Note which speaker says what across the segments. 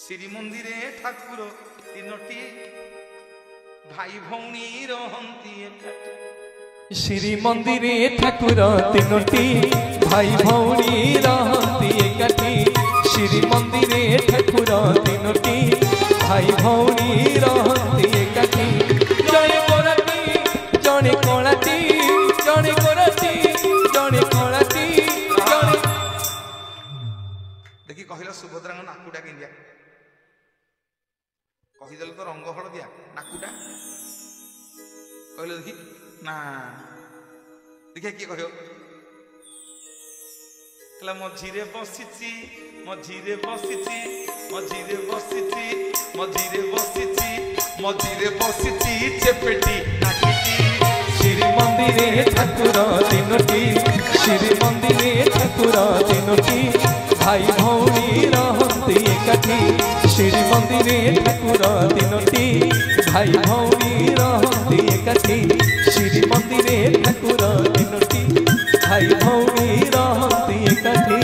Speaker 1: श्रीमंदिरे ठाकुर तीनोटी भाई भौणी रहंती एकाठी।
Speaker 2: श्रीमंदिरे ठाकुर तीनोटी भाई भौणी रहंती एकाठी। श्रीमंदिरे ठाकुर तीनोटी भाई भौणी रहंती एकाठी। जणे कोराटी जणे कोलाटी जणे कोराटी जणे कोलाटी जणे
Speaker 1: देखि कहिला सुभद्रा नाकुटा केंदिया कहीदेल तो रंग हलदिया नाकुटा कहले देखि ना देखिए किए कह मझीरे बसिची मझीरे बसिची मझीरे बसिची मझीरे बसिची मझीरे बसिची चेपेटी नाकिटी।
Speaker 2: श्रीमंदिरे ठाकुर तीनोटी श्रीमंदिरे ठाकुर तीनोटी भाई भौणी रहंती एकाठी। श्रीमंदिरे ठाकुर तीनोटी भाई भौणी रहंती एकाठी। श्रीमंदिरे ठाकुर तीनोटी भाई भौणी रहंती एकाठी।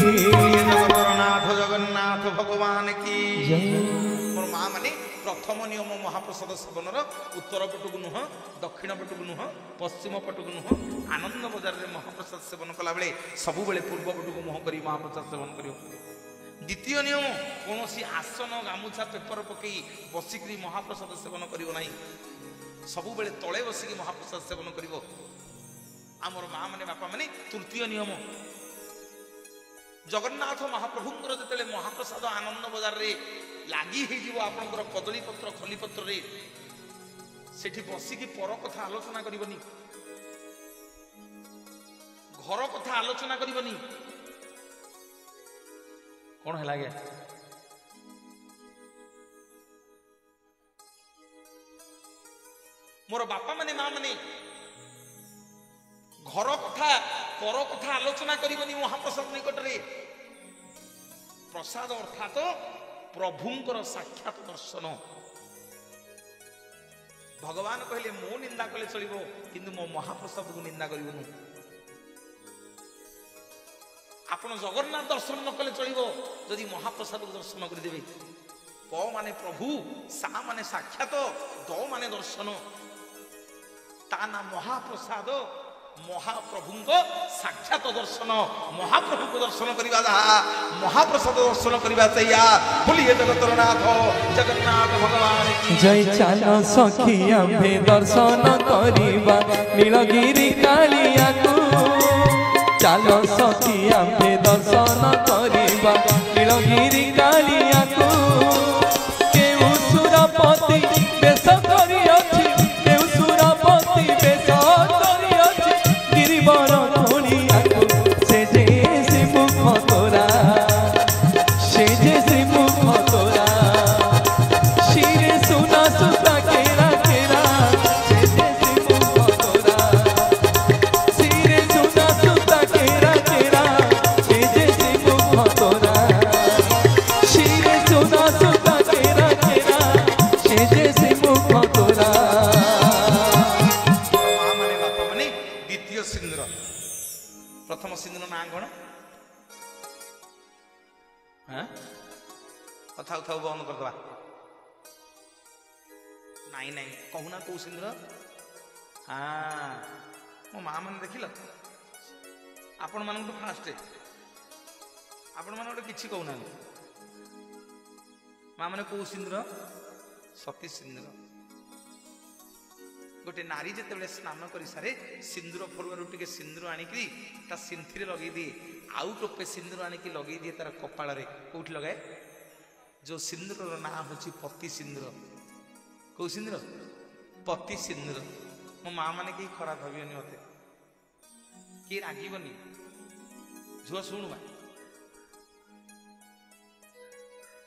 Speaker 1: जगन्नाथ जगन्नाथ भगवान की मोर माँ माने प्रथम नियम महाप्रसाद सेवन उत्तर पटक नुह दक्षिण पटक नुह पश्चिम पटक नुह आनंद बजार में महाप्रसाद सेवन कला बेले सबु बेले पूर्व पटक मुह कर महाप्रसाद सेवन कर। द्वितीय नियम कौन आसन गामुछा पेपर पकई बसिक महाप्रसाद सेवन कर सबु बेले तले बसिक महाप्रसाद सेवन कर आमर माँ माने बापा माने। तृतीय नियम जगन्नाथ महाप्रभुंर जिते महाप्रसाद आनंद बजार रे लगी आपंकर कदली पत्र खली पत्र रे सेठी बसिकी पर कथा आलोचना करबनी घर कथा आलोचना करबनी कौन है गया मोर बापा माने माँ माने घर कथा पर कथा आलोचना करबनी महाप्रसाद निकट रे। प्रसाद अर्थात प्रभुंकर साक्षात दर्शन। भगवान कहले मो निंदा कले चलिबो किंतु मो महाप्रसाद को निंदा करिबनु। आपण जगन्नाथ दर्शन न कले चलिबो जदि महाप्रसाद को दर्शन कर देबे। प माने प्रभु सा माने साक्षात द माने दर्शन ता ना महाप्रसाद महाप्रभु को साक्षात दर्शन महाप्रभु को दर्शन करवा महाप्रसाद दर्शन करवा चाहिए। बोलिए जगतनाथ जगन्नाथ भगवान की
Speaker 2: जय। चलो सखी आम्भे दर्शन करिबा नीलगिरी कालिया को। चलो सखी आम्भे दर्शन करिबा नीलगिरी कालिया को। केउ सुरपति बेश करि अछि केउ सुरपति बेश
Speaker 1: कथा उठाऊ बंद करदे नाई नाई कहूना कौ सिंदूर। हाँ मो माँ मैंने देख आपण मान फास्ट आपण मान गोटे कि कहूना माँ मैंने कौ सिंदूर सती सिंदूर। गोटे नारी जिते स्नान कर सारे सिंदूर फरुआर टे सिंदूर आणिकी ता सिंथी लगे दिए आउ टोपे सिंदूर आणिकी लगे दिए तार कपाल कौट लगाए जो सिंदूर ना हूँ पति सिंदूर। कौ सिंदूर पति सिंदूर। मो माँ मैंने कहीं खराब भावन मत किए रागबनी झुआ शुणु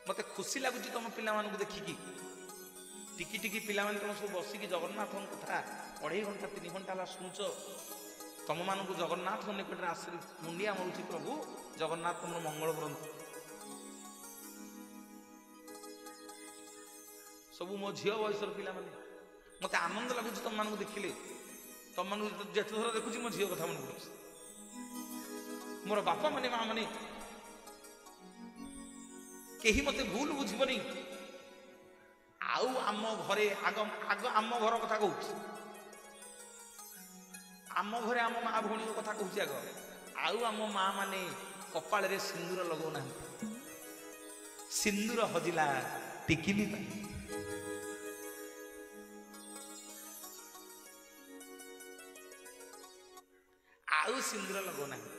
Speaker 1: मत खुशी लगुच तुम पिला देखिकी टिकी टिकी पिला तुम सब बसिकी जगन्नाथ कथा 2.5 घंटा 3 घंटा शुणुच तुम मान जगन्नाथ निकट आश्रित मुंडिया मरुची प्रभु जगन्नाथ तुम मंगल करंतु। सब मो झील बयसर पिला मत आनंद लगुच तुम मान देखिले तुम मान जेत थर देखुची मो झील कथा मन पड़े मोर बापा माने माँ माने कहीं मत भूल बुझबनी ଆଉ ଆମ ଘରେ ଆଗ ଆମ ଘର କଥା କହୁଛି, ଆମ ଘରେ ଆମ ମା ଭଉଣୀଙ୍କ କଥା କହୁଛି ଆଗ। ଆଉ ଆମ ମା ମାନେ କପାଳରେ ସିନ୍ଦୁର ଲଗାଉନାହାନ୍ତି। ସିନ୍ଦୁର ହଜିଲା ଟିକିଲି ପାଇଁ। ଆଉ ସିନ୍ଦୁର ଲଗାଉନାହାନ୍ତି।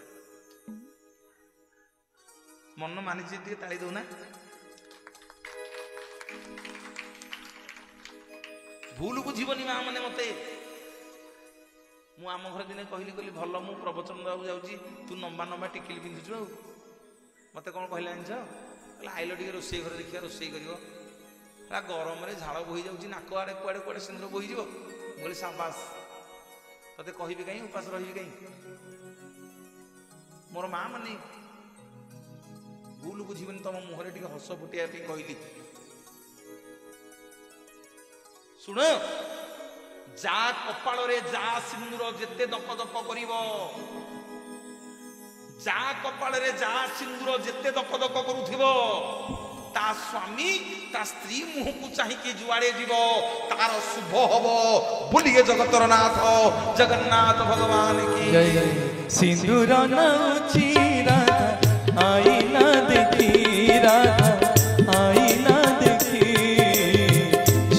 Speaker 1: ମନ ମାନିଛି ଟିକେ ତାଳି ଦଉନା। ଭୁଲ ବୁଝିବନି ମା ମାନେ ମତେ। ମୁଁ ଆମ ଘରେ ଦିନେ କହିଲି ଭଲ ମୁଁ ପ୍ରବଚନ ଦେବାକୁ ଯାଉଛି, ତୁ ଲମ୍ବା ଲମ୍ବା ଟିକିଲି ପିନ୍ଧୁଛୁ। ଆଉ ମତେ କଣ କହିଲା ଜାଣିଛ? କହିଲା ଆଇଲ ଟିକେ ରୋଷେଇ ଘରେ ଦେଖିବା, ରୋଷେଇ କରିବ। ଗରମରେ ଝାଳ ବୋହି ଯାଉଛି, ନାକ ଆଡେ କୁଆଡେ କୁଆଡେ ସିନ୍ଦୁର ବୋହିଯିବ। ମୁଁ କହିଲି ସାବାସ, ତତେ କହିବି କାହିଁ, ଉପାସ ରହିବି କାହିଁ। ମୋର ମା ମାନେ ଭୁଲ ବୁଝିବନି, ତମ ମୁହଁରେ ଟିକେ ହସ ଫୁଟିବା ପାଇଁ କହିଲି। ଶୁଣ, ଯା କପାଳରେ ଯା ସିନ୍ଦୁର ଯେତେ ଦପ ଦପ କରିବ, ଯା କପାଳରେ ଯା ସିନ୍ଦୁର ଯେତେ ଦପ ଦପ କରୁଥିବ, ତା ସ୍ୱାମୀ ତା ସ୍ତ୍ରୀ ମୁହଁକୁ ଚାହିଁକି ଯୁଆଡେ ଯିବ ତାର ଶୁଭ ହବ। ବୋଲିଏ ଜଗତର ନାଥ ଜଗନ୍ନାଥ ଭଗବାନ କି
Speaker 2: ସିନ୍ଦୁର ନାଉଚି ରାଧା, ଆଇନା ଦେଖି ରାଧା, ଆଇନା ଦେଖି।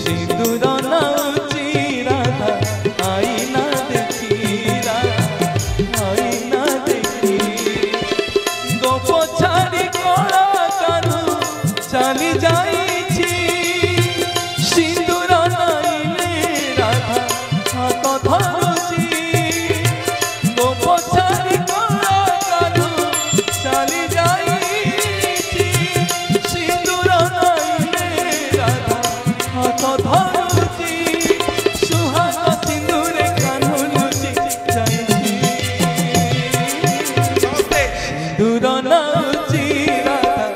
Speaker 2: ସିନ୍ଦୁର ନାଉଚି ରାଧା, ଆଇନା ଦେଖି ରାଧା, ଆଇନା ଦେଖି। গোপ ছাড়ি কলা কানু চালি যাইছি, সিন্দুর নাইলে রাধা হাত ধরুছি। গোপ ছাড়ি কলা কানু চালি যাইছি, সিন্দুর নাইলে রাধা হাত ধরুছি। সুহাগ সিন্দুরে কানু লুচি যাইছি, সিন্দুর নাউচি রাধা,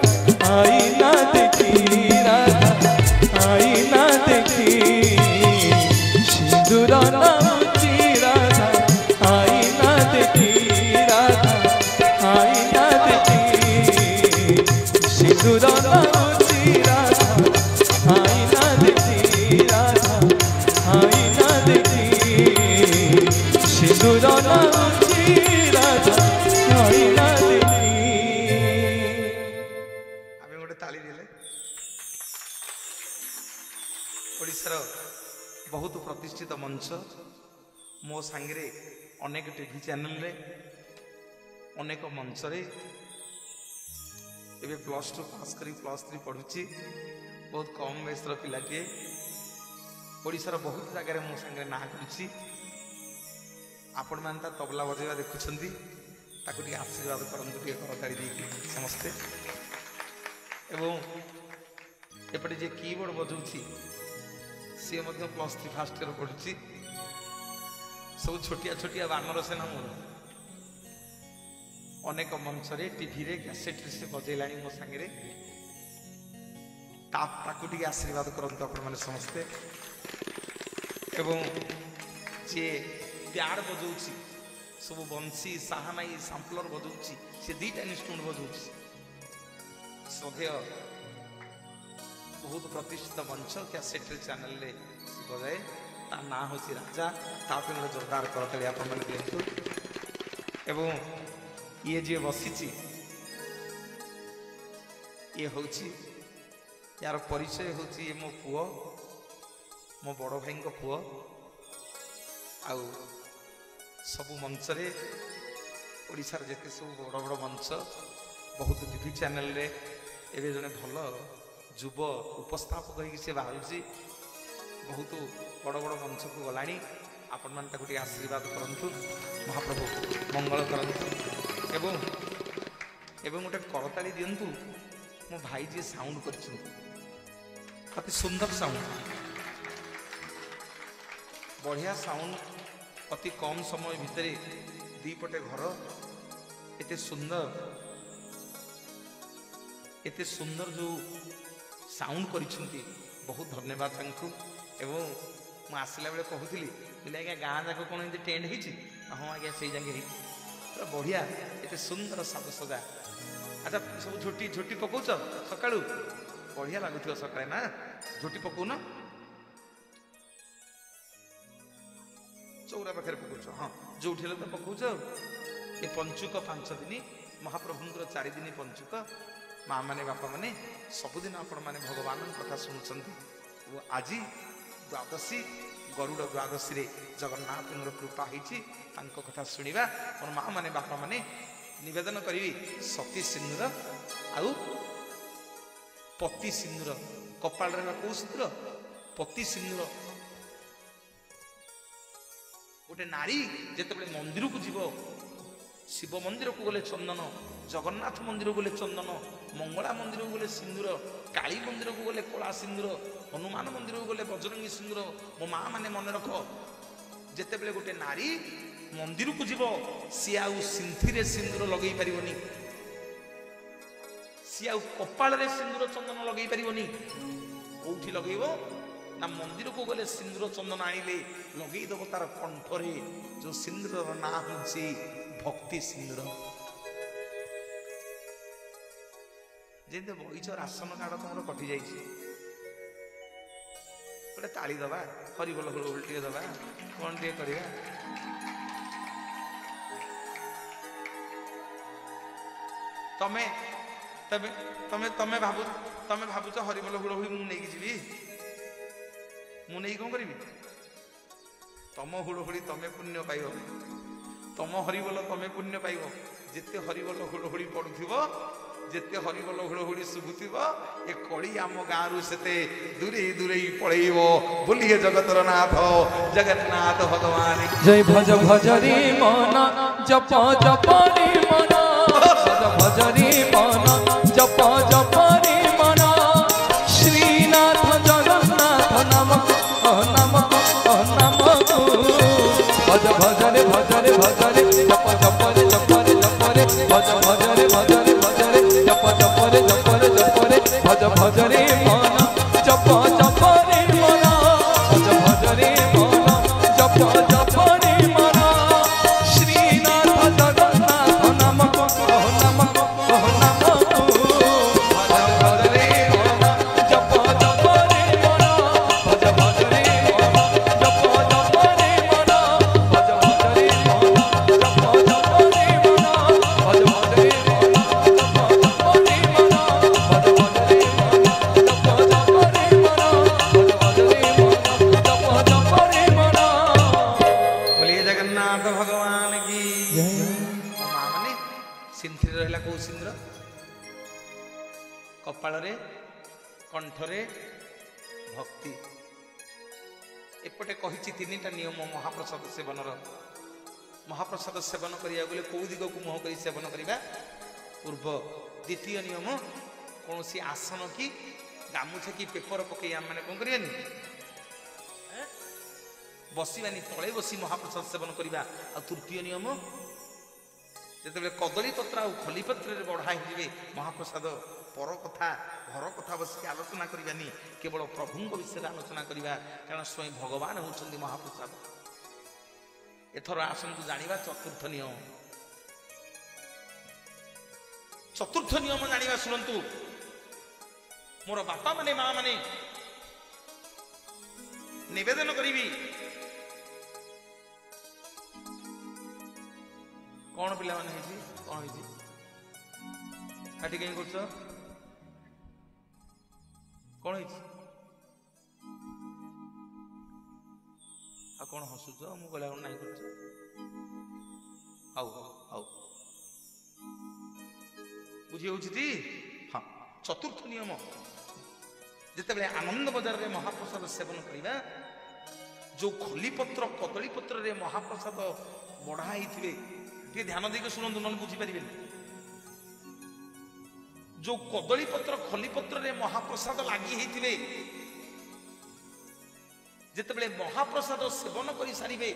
Speaker 2: আইনা দেখি রাধা, আইনা দেখি। সিন্দুর নাউচি রাধা, আইনা দেখি রাধা, আইনা দেখি। সিন্দুর নাউচি রাধা, আইনা দেখি রাধা, আইনা দেখি। সিন্দুর নাউচি রাধা, আইনা দেখি।
Speaker 1: আমি গোটে তালি দেলে। ଓଡ଼ିଶାର ବହୁତ ପ୍ରତିଷ୍ଠିତ ମଞ୍ଚ, ମୋ ସାଙ୍ଗରେ ଅନେକ ଟିଭି ଚ୍ୟାନେଲରେ, ଅନେକ ମଞ୍ଚରେ। ଏବେ +2 ପାସ୍ କରି +3 ପଢୁଛି। ବହୁତ କମ୍ ବୟସର ପିଲାଟିଏ। ଓଡ଼ିଶାର ବହୁତ ଜାଗାରେ ମୋ ସାଙ୍ଗରେ ନାଁ କରିଛି। ଆପଣମାନେ ତା ତବଲା ବଜେଇବା ଦେଖୁଛନ୍ତି, ତାକୁ ଟିକେ ଆଶୀର୍ବାଦ କରନ୍ତୁ, ଟିକେ କରତାଳି ଦେଇକି ସମସ୍ତେ। ଏବଂ ଏପଟେ ଯିଏ କିବୋର୍ଡ ବଜାଉଛି ସିଏ ମଧ୍ୟ +3 ଫାର୍ଷ୍ଟ ଇୟର ପଢୁଛି। ସବୁ ଛୋଟିଆ ଛୋଟିଆ ବାନର ସେନା ମୋର। ଅନେକ ମଞ୍ଚରେ, ଟିଭିରେ, କ୍ୟାସେଟରେ ସେ ବଜେଇଲାଣି ମୋ ସାଙ୍ଗରେ। ତାକୁ ଟିକେ ଆଶୀର୍ବାଦ କରନ୍ତୁ ଆପଣମାନେ ସମସ୍ତେ। ଏବଂ ଯିଏ ପ୍ୟାଡ ବଜାଉଛି, ସବୁ ବଂଶୀ, ସାହାନାଇ, ସାମ୍ପଲର ବଜାଉଛି, ସେ 2ଟା ଇନଷ୍ଟ୍ରୁମେଣ୍ଟ ବଜାଉଛି। ଶ୍ରଦ୍ଧେୟ ବହୁତ ପ୍ରତିଷ୍ଠିତ ମଞ୍ଚ, କ୍ୟାସେଟରେ ଚ୍ୟାନେଲରେ ବଜାଏ। ତା ନାଁ ହେଉଛି ରାଜା। ତା ପାଇଁ ଗୋଟେ ଜୋରଦାର କରତାଳି ଆପଣମାନେ ଦିଅନ୍ତୁ। ଏବଂ ଇଏ ଯିଏ ବସିଛି, ଇଏ ହେଉଛି, ୟାର ପରିଚୟ ହେଉଛି ଇଏ ମୋ ପୁଅ, ମୋ ବଡ଼ ଭାଇଙ୍କ ପୁଅ। ଆଉ ସବୁ ମଞ୍ଚରେ, ଓଡ଼ିଶାର ଯେତେ ସବୁ ବଡ଼ ବଡ଼ ମଞ୍ଚ, ବହୁତ ଟିଭି ଚ୍ୟାନେଲରେ ଏବେ ଜଣେ ଭଲ ଯୁବ ଉପସ୍ଥାପକ ହେଇକି ସେ ବାହାରୁଛି। ବହୁତ ବଡ଼ ବଡ଼ ମଞ୍ଚକୁ ଗଲାଣି। ଆପଣମାନେ ତାକୁ ଟିକେ ଆଶୀର୍ବାଦ କରନ୍ତୁ, ମହାପ୍ରଭୁ ମଙ୍ଗଳ କରନ୍ତୁ। ଏବଂ ଗୋଟେ କରତାଳି ଦିଅନ୍ତୁ ମୋ ଭାଇ ଯିଏ ସାଉଣ୍ଡ କରିଛନ୍ତି। ଅତି ସୁନ୍ଦର ସାଉଣ୍ଡ, ବଢ଼ିଆ ସାଉଣ୍ଡ। ଅତି କମ୍ ସମୟ ଭିତରେ 2 ପଟେ ଘର, ଏତେ ସୁନ୍ଦର ଯେଉଁ ସାଉଣ୍ଡ କରିଛନ୍ତି, ବହୁତ ଧନ୍ୟବାଦ ତାଙ୍କୁ। ଏବଂ ମୁଁ ଆସିଲା ବେଳେ କହୁଥିଲି, ଆଜ୍ଞା ଗାଁ ଯାକ କ'ଣ ଏମିତି ଟେଣ୍ଟ ହେଇଛି? ହଁ ଆଜ୍ଞା, ସେଇ ଯାକେ ହେଇଛି। ପୁରା ବଢ଼ିଆ, ଏତେ ସୁନ୍ଦର ସାଜସଜା। ଆଚ୍ଛା, ସବୁ ଝୋଟି ପକଉଛ ସକାଳୁ? ବଢିଆ ଲାଗୁଥିବ ସକାଳେ ନା? ଝୋଟି ପକଉନ, ଚଉରା ପାଖରେ ପକଉଛ, ହଁ ଯୋଉଠି ହେଲେ ତ ପକଉଛ। ଏ ପଞ୍ଚୁକ 5 ଦିନ ମହାପ୍ରଭୁଙ୍କର 4 ଦିନ ପଞ୍ଚୁକ। ମା ମାନେ ବାପା ମାନେ ସବୁଦିନ ଆପଣ ମାନେ ଭଗବାନଙ୍କ କଥା ଶୁଣୁଛନ୍ତି। ଓ ଆଜି ଦ୍ୱାଦଶୀ, ଗରୁଡ଼ ଦ୍ୱାଦଶୀରେ ଜଗନ୍ନାଥଙ୍କର କୃପା ହେଇଛି, ତାଙ୍କ କଥା ଶୁଣିବା। ମୋର ମା ମାନେ ବାପା ମାନେ ନିବେଦନ କରିବି, ସତୀ ସିନ୍ଦୁର ଆଉ ପତି ସିନ୍ଦୁର। କପାଳରେ କୋଉ ସିନ୍ଦୁର? ପତି ସିନ୍ଦୁର। ଗୋଟେ ନାରୀ ଯେତେବେଳେ ମନ୍ଦିରକୁ ଯିବ, ଶିବ ମନ୍ଦିରକୁ ଗଲେ ଚନ୍ଦନ, ଜଗନ୍ନାଥ ମନ୍ଦିରକୁ ଗଲେ ଚନ୍ଦନ, ମଙ୍ଗଳା ମନ୍ଦିରକୁ ଗଲେ ସିନ୍ଦୁର, କାଳୀ ମନ୍ଦିରକୁ ଗଲେ କଳା ସିନ୍ଦୁର, ହନୁମାନ ମନ୍ଦିରକୁ ଗଲେ ବଜରଙ୍ଗୀ ସିନ୍ଦୁର। ମୋ ମା ମାନେ ମନେ ରଖ, ଯେତେବେଳେ ଗୋଟେ ନାରୀ ମନ୍ଦିରକୁ ଯିବ, ସିଏ ଆଉ ସିନ୍ଥିରେ ସିନ୍ଦୁର ଲଗେଇ ପାରିବନି, ସିଏ ଆଉ କପାଳରେ ସିନ୍ଦୁର ଚନ୍ଦନ ଲଗେଇ ପାରିବନି। କୋଉଠି ଲଗେଇବ ନା, ମନ୍ଦିରକୁ ଗଲେ ସିନ୍ଦୁର ଚନ୍ଦନ ଆଣିଲେ ଲଗେଇଦବ ତାର କଣ୍ଠରେ, ଯୋଉ ସିନ୍ଦୁରର ନାଁ ହଉଛି ଭକ୍ତି ସିନ୍ଦୁର। ଯେମିତି ବଇଚ ରାସନ କାର୍ଡ ତମର କଟି ଯାଇଛି, ଗୋଟେ ତାଳି ଦବା, ହରିବୋଲ ହୁଳହୁଳି ଟିକେ ଦବା, କଣ ଟିକେ କରିବା। ତମେ ତମେ ତମେ ତମେ ଭାବୁଛ ହରିବୋଲ ହୁଳହୁଳି ମୁଁ ନେଇକି ଯିବି? ମୁଁ ନେଇକି କଣ କରିବି? ତମ ହୁଳହୁଳି ତମେ ପୁଣ୍ୟ ପାଇବ, ତମ ହରିବୋଲ ତମେ ପୁଣ୍ୟ ପାଇବ। ଯେତେ ହରିବୋଲ ହୁଳହୁଳି ପଡୁଥିବ, ଯେତେ ହରିବୋଲ ହୁଳହୁଳି ଶୁଭୁଥିବ, ଏ କଳି ଆମ ଗାଁରୁ ସେତେ ଦୂରେଇ ଦୂରେଇ ପଳେଇବ। ବୋଲିଏ ଜଗତର ନାଥ ଜଗନ୍ନାଥ ଭଗବାନ
Speaker 2: ଜୟ। ଭଜ ଭଜରି ମନ ଜପ ଜପରି ମନ, ଭଜ ଭଜରି ମନ ଜପ ଜପରି ମନ, ଶ୍ରୀନାଥ ଜଗନ୍ନାଥ ନାମକୁ ନାମକୁ ନାମକୁ, ଭଜ ଭଜରେ ଭଜରେ ଭଜରେ ଜପ ଜପରେ ଜପରେ ଜପରେ, ଭଜ ଭଜରେ ଭଜରେ ଭଜରେ ଜପ ଜପରେ ଜପରେ ଜପରେ, ଭଜ ଭଜରେ ମନ ଜପ ଜପରେ ମନ, ଭଜ ଭଜରେ ମନ ଜପ ଜପରେ ମନ, ଶ୍ରୀନାଥ ଜଗନ୍ନାଥ ନାମକୁ ନାମକୁ ନାମକୁ, ଭଜ ଭଜରେ ମନ ଜପ ଜପରେ ମନ, ଭଜ ଭଜରେ ମନ ଜପ ଜପରେ ମନ, ଭଜ ଭଜରେ ମନ ଜପ ଜପରେ ମନ, ଭଜ ଭଜରେ ମନ ଜପ ଜପରେ ମନ, ଭଜ ଭଜରେ ମନ ଜପ ଜପରେ ମନ, ଭଜ ଭଜରେ ମନ ଜପ ଜପରେ ମନ।
Speaker 1: ବୋଲିଏ ଜଗନ୍ନାଥ ଭଗବାନ କି। ମୋ ମା ମାନେ ସିନ୍ଥିରେ ରହିଲା କୋଉ ସିନ୍ଦୁର? କପାଳରେ, କଣ୍ଠରେ ଭକ୍ତି। ଏପଟେ କହିଛି 3ଟା ନିୟମ ମହାପ୍ରସାଦ ସେବନର। ମହାପ୍ରସାଦ ସେବନ କରିବାକୁ ଗଲେ କୋଉ ଦିଗକୁ ମୁହଁ କରି ସେବନ କରିବା? ପୂର୍ବ। ଦ୍ୱିତୀୟ ନିୟମ, କୌଣସି ଆସନ କି ଗାମୁଛା କି ପେପର ପକେଇ ଆମେ ମାନେ କଣ କରିବାନି? ବସିବାନି, ତଳେ ବସି ମହାପ୍ରସାଦ ସେବନ କରିବା। ଆଉ ତୃତୀୟ ନିୟମ, ଯେତେବେଳେ କଦଳୀ ପତ୍ର ଆଉ ଖଲି ପତ୍ରରେ ବଢା ହେଇଯିବେ ମହାପ୍ରସାଦ, ପର କଥା ଘର କଥା ବସିକି ଆଲୋଚନା କରିବାନି, କେବଳ ପ୍ରଭୁଙ୍କ ବିଷୟରେ ଆଲୋଚନା କରିବା, କାରଣ ସ୍ୱୟଂ ଭଗବାନ ହେଉଛନ୍ତି ମହାପ୍ରସାଦ। ଏଥର ଆସନ୍ତୁ ଜାଣିବା ଚତୁର୍ଥ ନିୟମ। ଚତୁର୍ଥ ନିୟମ ଜାଣିବା, ଶୁଣନ୍ତୁ ମୋର ବାପା ମାନେ ମା ମାନେ, ନିବେଦନ କରିବି। କଣ ପିଲାମାନେ ହେଇଛି? କଣ ହେଇଛି? କାଟି କାହିଁ କରୁଛ? କଣ ହେଇଛି? ଆଉ କଣ ହସୁଛ? ମୁଁ କହିଲା କଣ ନାହିଁ କରୁଛ? ହଉ ହଉ ହଉ, ବୁଝି ହଉଛି ଟି? ହଁ। ଚତୁର୍ଥ ନିୟମ, ଯେତେବେଳେ ଆନନ୍ଦ ବଜାରରେ ମହାପ୍ରସାଦ ସେବନ କରିବା, ଯୋଉ ଖଲିପତ୍ର କଦଳୀ ପତ୍ରରେ ମହାପ୍ରସାଦ ବଢା ହେଇଥିବେ, ଟିକେ ଧ୍ୟାନ ଦେଇକି ଶୁଣନ୍ତୁ, ନହେଲେ ବୁଝିପାରିବେନି। ଯୋଉ କଦଳୀ ପତ୍ର ଖଲି ପତ୍ରରେ ମହାପ୍ରସାଦ ଲାଗି ହେଇଥିବେ, ଯେତେବେଳେ ମହାପ୍ରସାଦ ସେବନ କରି ସାରିବେ,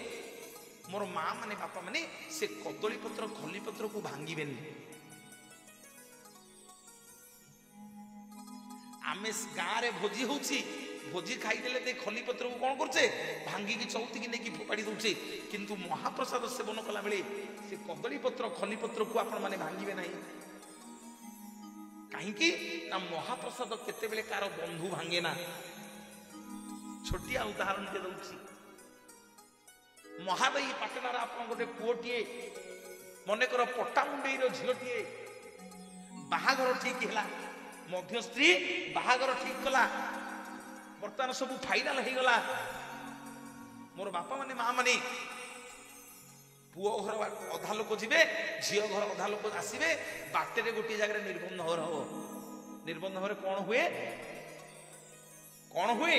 Speaker 1: ମୋର ମା ମାନେ ବାପା ମାନେ ସେ କଦଳୀ ପତ୍ର ଖଲି ପତ୍ରକୁ ଭାଙ୍ଗିବେନି। ଆମେ ଗାଁରେ ଭୋଜି ହଉଛି, ଭୋଜି ଖାଇଦେଲେ તે ଖଲି ପତ୍ରକୁ କଣ କରୁଛେ? ଭାଙ୍ଗିକି ଚଉତିକି ନେଇକି ଫୋପାଡ଼ି ଦଉଛେ। କିନ୍ତୁ ମହାପ୍ରସାଦ ସେବନ କଲା ବେଳେ ସେ କଦଳୀ ପତ୍ର ଖଲି ପତ୍ରକୁ ଆପଣ ମାନେ ଭାଙ୍ଗିବେ ନାହିଁ। कहीं ना महाप्रसाद केतेबेले कार बंधु भांगे ना छोटिया उदाहरण के दउछि महादयी पाटणार आपन गोटे पुओटीए मने कर पट्टामुंडई रो झिलटीए बाहागर ठीक हैला मध्यस्त्री बाहागर ठीक कला बर्तमान सब फाइनल हो गला मोर बापा माने माँ माने पुओ घर अधा लोक जीवे झील घर अधा लोक आसवे बाटे गोटे जगह निर्बंध घर हम निर्बंध घर कौन हुए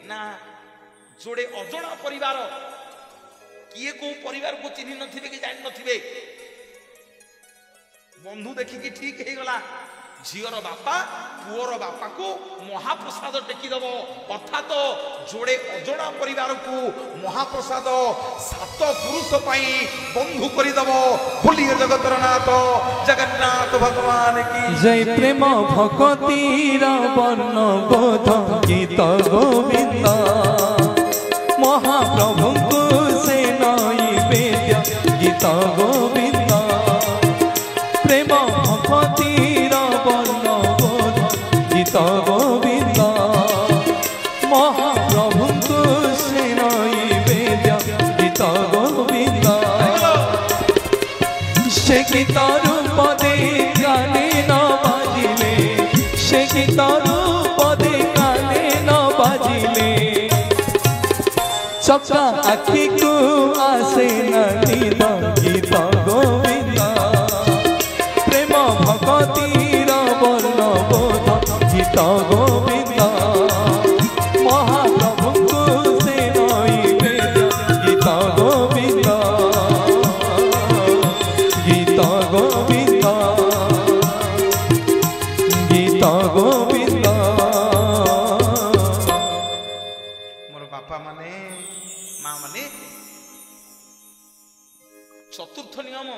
Speaker 1: ना जोड़े अजणा परिवार किए को परिवार को चिन्ह नथिबे कि जानि नथिबे बंधु देखिकी ठीक हो गला झीर बापा पुओर बापा को महाप्रसाद टेकीदेव अर्थात जोड़े अजणा परिवार को महाप्रसाद 7 पुरुष पाई बंधु करदेव भूलिए जगतर नाथ जगन्नाथ भगवान की
Speaker 2: जय प्रेम भक्तिर वर्ण बोध गीत गोविंद महाप्रभु से नैवेद्य गीत गोविंद प्रेम भक्तिर वर्ण बोध गीत गोविंद महाप्रभु से नैवेद्य गीत गोविंद से गीत रूप दे गाने न बाजिले से गीत रूप दे गाने न बाजिले चका आखि को आसे नीद गीत गोविंद प्रेम भक्तिर वर्ण बोध गीत गोविंद महाप्रभु से नैवेद्य गीत गोविंद गीत गोविंद गीत गोविंद
Speaker 1: मोर बापा माने माँ माने चतुर्थ नियम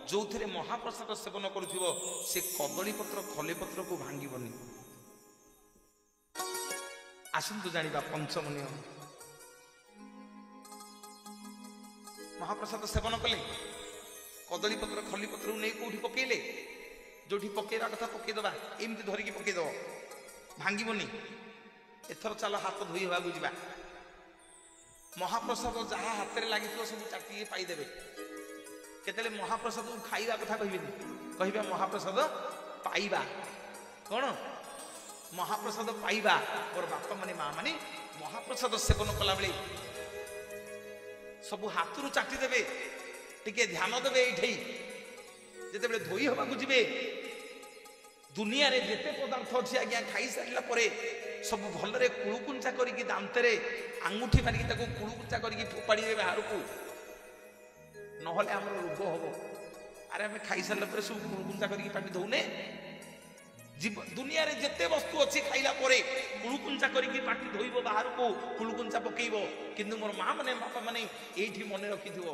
Speaker 1: जो थे महाप्रसाद सेवन करुथिबो से कदली पत्र खली पत्र को भांगीबनी आसंतु जानिबा पंचम नियम महाप्रसाद सेवन कले कदली पत्र खली पत्र नहीं कौटी पकेले जो पकेवा कथा पकेदबा एमती धरिकी पकेदब भांगीबनी एथर चल हाथ धोई हवा बुझा महाप्रसाद जहाँ हाथ में लगी सब चाटी पाइदेवे केतले महाप्रसाद खाइबा कथा कहबेनी कहबा महाप्रसाद पाइबा कौन महाप्रसाद पाइबा मोर बापा माने माँ माने महाप्रसाद सेवन कला बेले सब हाथ चाटी देवे टिके ध्यान देवे ये जिते धोई हवा जीवे दुनिया रे जेते पदार्थ अच्छी आज्ञा खाई सारा पर सब भलरे कुलुकुंचा करके दांतरे आंगुठी मारिकी ताको कुलुकुंचा करके फोपाड़ी दे बाहर को नहले आम रोग हम अरे आम खाई सारा पर सब कुलुकुंचा करके पाटी धोने दुनिया रे जेते वस्तु अच्छी खाइला परे कुलुकुंचा करके पाटी धोइब बाहर को कुलुकुंचा पकेइब किंतु मोर माँ माने बापा माने एठी मने रखिथिबो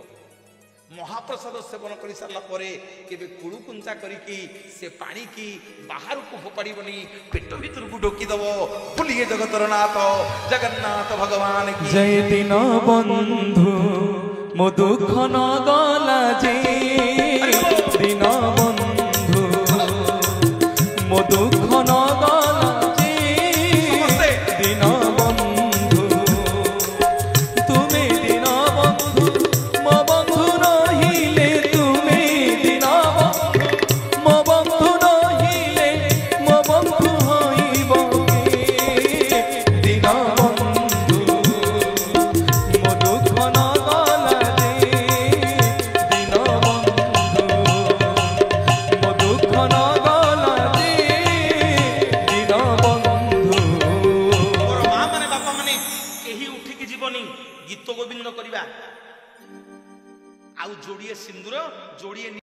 Speaker 1: महाप्रसाद सेवन कर सारा केबे कुलुकुंचा करिकी से पानी की बाहर को फोपाड़ीबनी पेट भीतर को ढोकी दब भूलिए जगतर नाथ जगन्नाथ भगवान की
Speaker 2: जय दिन बंधु मो दुख न गला जे दिन बंधु मो दुख न गला जे दिन बंधु तुम्हें दिन बंधु मो बंधु रहिले तुम्हें दिन बंधु मो बंधु रहिले मो बंधु होइब दिन बंधु मो दुख न गला जे दिन बंधु मो दुख न गला जे दिन बंधु
Speaker 1: मोर माँ माने बापा माने केही उठिकी जीवनी गीत गोविंद करवा आउ जोड़िए सिंदूर जोड़िए